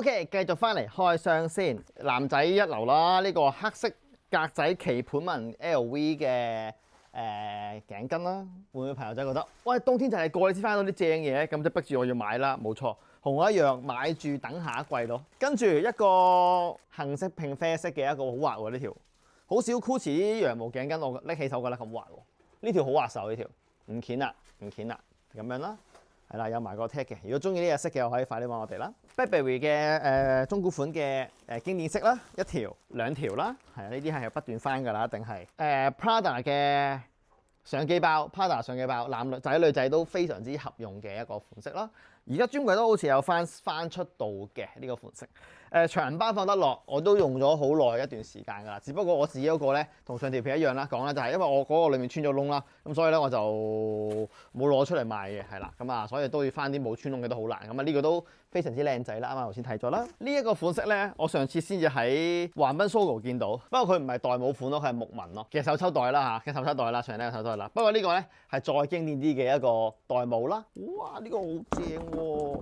OK， 繼續翻嚟開箱先。男仔一流啦，呢、個黑色格仔棋盤紋 LV 嘅頸巾啦。會唔會朋友仔覺得，喂，冬天就係過，你先翻到啲正嘢，咁就逼住我要買啦？冇錯，同我一樣買住等下一季咯。跟住一個杏色拼啡色嘅一個好滑喎，呢條好少 Gucci 啲羊毛頸巾，我拎起手覺得咁滑喎。呢條好滑手，呢條唔鉗啦，唔鉗啦，咁樣啦。係啦，有埋個 tag 嘅。如果中意呢隻色嘅，可以快啲揾我哋啦。Burberry 嘅中古款嘅經典色啦，一條兩條啦，係啊，呢啲係不斷翻㗎啦，一定係。Prada 嘅相機包 ，Prada 相機包，男仔女仔都非常之合用嘅一個款式啦。而家專櫃都好似有翻出到嘅呢個款式。長包放得落，我都用咗好耐一段時間㗎啦。只不過我自己嗰個咧，同上條片一樣啦，講啦就係因為我嗰個裡面穿咗窿啦，咁所以咧我就冇攞出嚟賣嘅，係啦，咁啊，所以都要翻啲冇穿窿嘅都好難。咁啊，呢個都非常之靚仔啦，啱啱頭先睇咗啦。呢一個款式咧，我上次先至喺橫濱 Sogo 見到，不過佢唔係袋帽款咯，佢係木紋咯嘅手抽袋啦嚇，嘅手抽袋啦，上呢個手抽袋啦。不過呢個咧係再經典啲嘅一個袋帽啦。哇！呢個好正喎，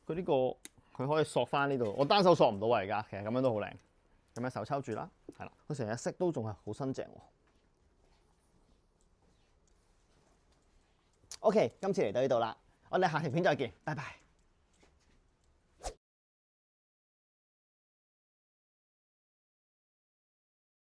佢呢個。佢可以索翻呢度，我單手索唔到啊！而家其實咁樣都好靚，咁樣手抽住啦，係啦，佢成日色都仲係好新淨喎。OK， 今次嚟到呢度啦，我哋下條片再見，拜拜。